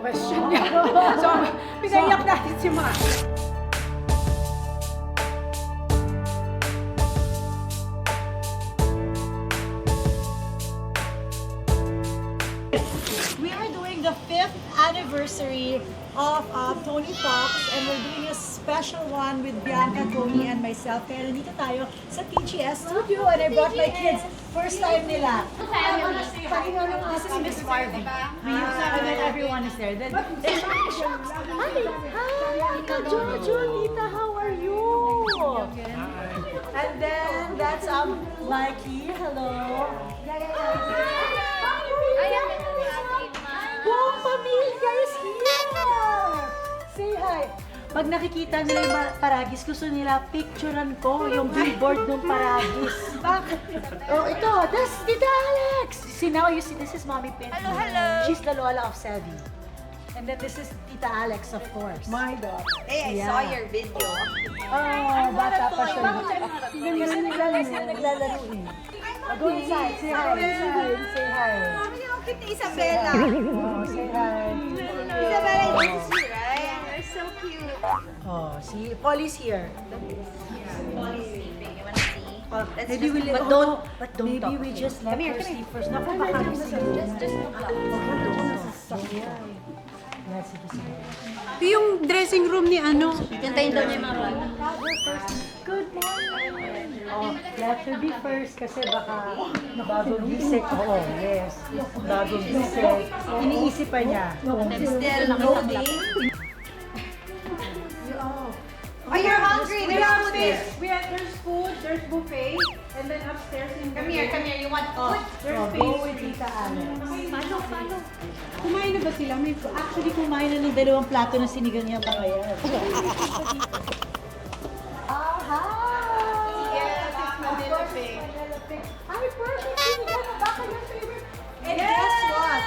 question niya. So, pinaiyak natin si Max. We are doing the 5th anniversary of Tony Fox and we're doing a special one with Bianca, Tony, and myself. Kaya nandito tayo sa TGS studio and I brought my kids. First time nila. This is Miss Marvin. And then everyone is there. Then, hi! Hi! Jojo, Tita, how are you? And then, that's Mikey. Hello. Buong pamilya is here! Say hi! Pag nakikita nila yung Paragis, gusto nila picturean ko yung billboard ng Paragis. Bakit? Oh, ito! This is Tita Alex! See now, you see, this is Mommy Pin. Hello, hello! She's the Lola of Selby. And then this is Tita Alex, of course. My daughter. Hey, I saw your video. Oh, bata pa siya. Kasi naglalaro eh. Go inside, say hi. Say hi. Mami, yung cute ni Isabella. Oh, say hi. Isabella, this is you, right? You're so cute. Oh, see, Polly's here. Molly's sleeping. You wanna see? Let's Maybe just, we but don't maybe talk. we just let her sleep first. Naku, baka Just don't talk. Yeah, sige, sige. Ito yung dressing room ni ano. Kantayin daw niya yung mga bata. Good morning! Oh, let her be first kasi baka bagong gising. Oo, yes. Bagong gising. Iniisip pa niya. Still, nakita. Oh, you're hungry. We There's have food there. there's food, there's buffet, and then upstairs in Come here. You want food? There's Oh, go with Tita Alex. Follow. Kumain na ba sila? Actually, kumain na ng 2 plato na sinigang niya mga yan. Ah, hi! Yes, it's Manila Pig. Ay, perfect! Sinigang na baka your favorite. And guess what?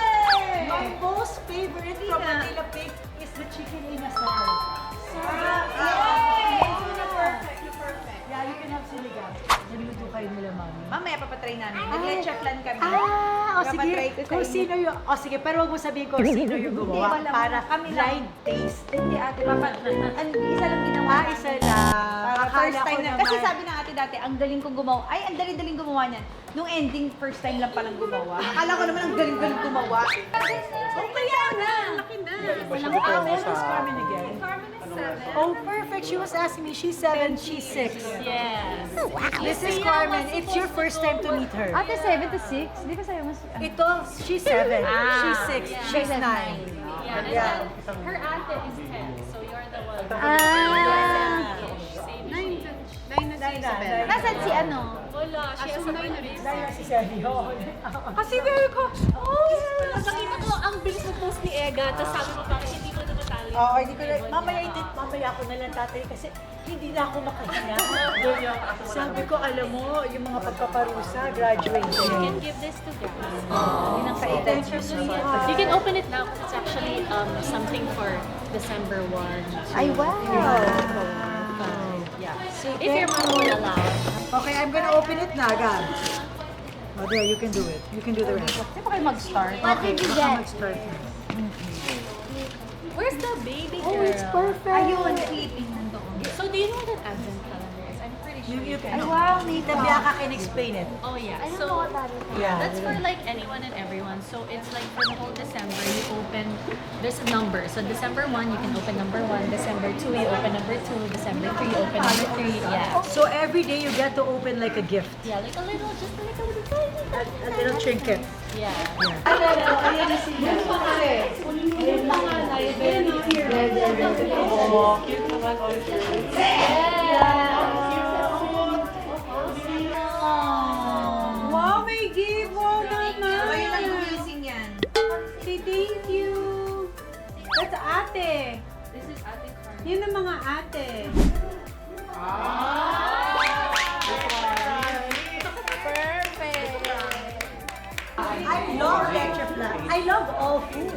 My most favorite from Manila Pig is the chicken inasal. Yeah, you can have sinigang. Naluto kayo nila, Mami. Mamaya papatry namin. Nag-leche plan kami. Ah, o sige. Papatry ko sa Kung inyo. sino yung... O sige, pero wag mo sabihin kung sino yung gumawa. Hindi, wala. Para Kami lang. blind taste. Hindi ate, isa lang ginawa. Ah, isa lang. Para first Akala ko time na. naman. Kasi sabi ng ate dati, ang galing kong gumawa. Ay, ang daling gumawa niyan. Nung ending, first time lang palang gumawa. Akala ko naman ang galing gumawa. Oh, kaya na. Laki na. Walang hours is Carmen again. Carmen is 7. Oh, perfect. She was asking me. She's 7, she's 6. Yes. This is Carmen. It's your first time to meet her. Ate, 7 to 6? Hindi ko sa'yo mas... Ito, she's 7. She's 6. yeah. She's 9. Yeah, her ate is 10, so you're the one. Ah! Nine na si Isabel. Nasaan si ano? Wala, she has a baby. Dahil si Sergio. Kasi very ko, Nakita ko ang bilis ng post ni Ega, tapos sabi ko bakit hindi mo natatali. Oo, hindi ko na, mamaya ako na lang tatay kasi hindi na ako makahinga. Sabi ko, alam mo, yung mga pagpaparusa, graduating. You can give this to guys. Thank you so much. You can open it now because it's actually something for December 1. Ay, wow! Yeah. If your mom will allow. Okay, I'm gonna open it na, agad. Oh, there, you can do it. You can do the rest. Hindi pa kayo mag-start. What did you Baka get? mag-start na. Where's the baby girl? Oh, it's perfect! Ayun, sleeping nandoon. So do you know what an advent calendar is? I'm pretty sure You can. Wow, Tita Bianca can explain it. Oh yeah. I don't So know what that is. Yeah. that's for like anyone and everyone. So it's like for the whole December, you open, there's a number. So December 1, you can open number 1. December 2, you open number 2. December 3, you open number 3. Yeah. So every day you get to open like a gift. Yeah, like a little, just like a little A little trinket. Yeah. wow, may gift. Wow Ayun lang naman. gumising yan. Say thank you. That's ate. This is Ate Carmen. Yan ang mga ate. I love leche flan. I love all food.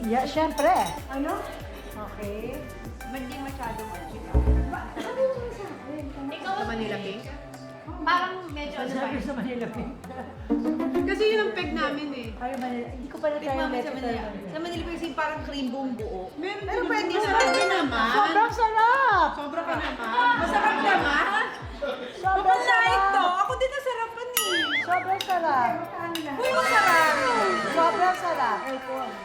Yeah, syempre. Ano? Okay. Hindi masyadong Ikaw, Manila Pink. Parang medyo ano ba? Sabi sa Manila Pink. Kasi yun ang peg namin eh. Ay, Manila. Hindi ko pa na-try Tikman yung mo sa leche Manila. flan. Sa Manila kasi parang cream buong buo. Pero din pwede naman. naman. Pwede naman. Sobrang sarap! Sobra ka naman. Masarap naman. Sobrang sarap! Ako din nasarapan eh. Sobrang sarap! Uy, masarap. Sobrang sarap!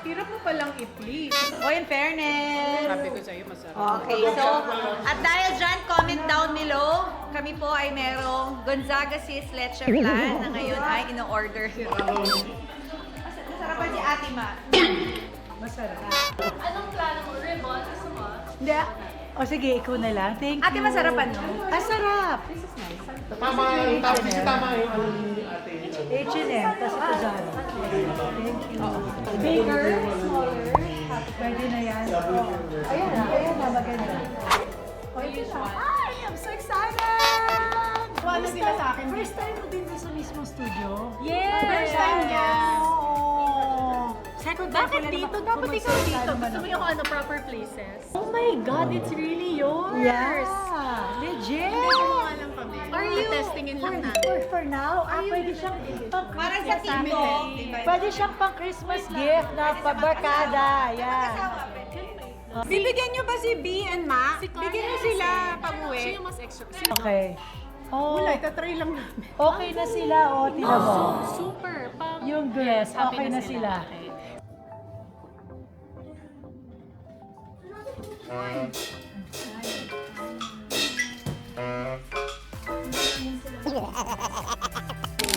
Hirap mo palang i-please. Oh, in fairness. Sabi ko sa'yo, masarap. Okay, so, at dahil dyan, comment down below. Kami po ay merong Gonzaga Sis Leche Flan na ngayon ay ino-order. Nasarapan si Ate Ma. Masarap. Anong plano mo? Ribbon? Gusto mo? Hindi. O sige, ikaw na lang. Thank you. Ate, masarapan no? Ah, sarap! Tama yung tama kasi tama yung ano ni ate. H&M, tapos ito dyan. Thank you. Bigger, smaller. Pwede na yan. Oh. Ayan na, maganda. Ay, I'm so excited! Ano sila sa akin? First time mo din sa mismo studio? Yes! First time niya. Oo. Second time Bakit ko lang dito? naman- Dapat ikaw kumusta dito. naman Gusto mo ako? yung ano, proper places? Oh my God, it's really yours! Yeah! Legit! Alam kami. Are you Testingin lang natin. for now? Pwede siyang Parang sa TikTok. Pwede siyang pang Christmas gift na pabarkada. Yan. Bibigyan niyo ba si B and Ma? Bigyan niyo sila pag-uwi. Siya yung mas extra. Okay. Oh, Wala, itatry lang namin. okay na sila. O, tina mo. Super. Pang Yung girls, happy okay na sila. Okay.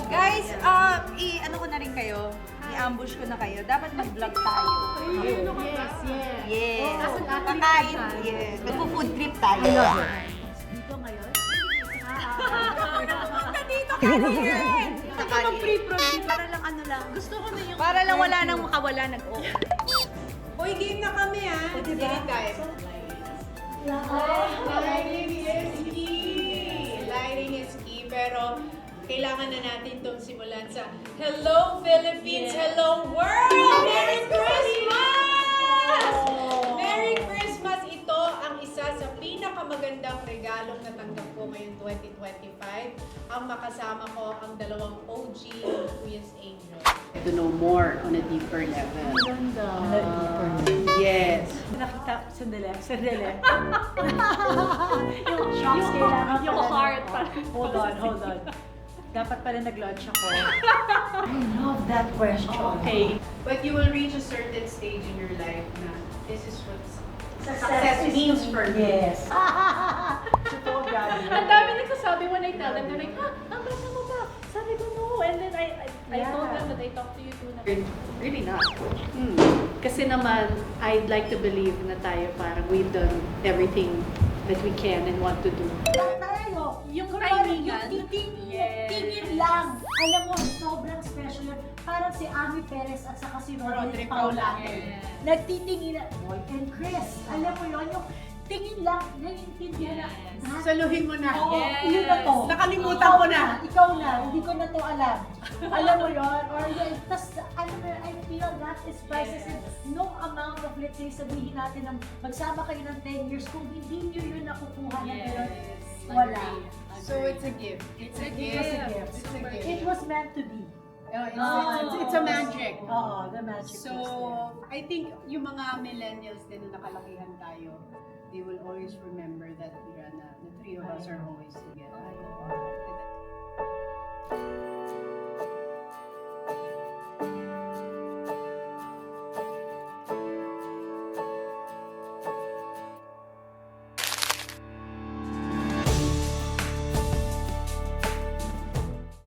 Guys, ano ko na rin kayo. I-ambush ko na kayo. Dapat mag-vlog tayo. Yes. Yes. As an athlete Kakain. tayo. Yes. Magpo-food trip tayo. Dito ngayon? Nandito ka rin! Mag-pre-produce. Para lang ano lang. Gusto ko na yung... Para lang wala nang makawala nag-off. Hoy, game na kami ah. Diba? Anytime. Lighting is key. Lighting is key. Pero kailangan na natin itong simulan sa Hello Philippines, Hello World! Merry Christmas! Merry Christmas! Ito ang isa sa pinakamagandang regalong natanggap ko ngayong 2025. Ang makasama ko ang dalawang OG Queen's Angel. To know more on a deeper level. Yes. Nakita, sandali. Yung shocks kailangan yung pala- heart pa. Hold on. Dapat pala nag-launch ako. I love that question. Okay. But you will reach a certain stage in your life na this is what success means for me. Yes. Totoo, Gabi. Ang dami nagsasabi when I tell them, they're like, ang bata mo ba? Sabi ko, no. And then I told them that I talked to you too. Really not. Kasi naman, I'd like to believe na tayo parang we've done everything that we can and want to do. Tayo, yung timingan. yung tingin lang. Alam mo, sobrang special yun. Parang si Ami Perez at saka si Roderick Paulate. Nagtitingin na, Boy and Chris. Alam mo yun, yung tingin lang, naiintindihan na. Saluhin mo na. Oo, yun na to. Nakalimutan ko na. Ikaw na, hindi ko na to alam. Alam mo yun? Or yun, tas, alam mo, I feel that is priceless. And no amount of, let's say, sabihin natin na magsama kayo ng 10 years, kung hindi nyo yun nakukuha na yun, wala. So it's a gift. It's a It was a gift. It's a gift. It was meant to be. It's a magic. Oo, the magic So, was there. I think yung mga millennials din na nakalakihan tayo, they will always remember that era na the three of us are always together.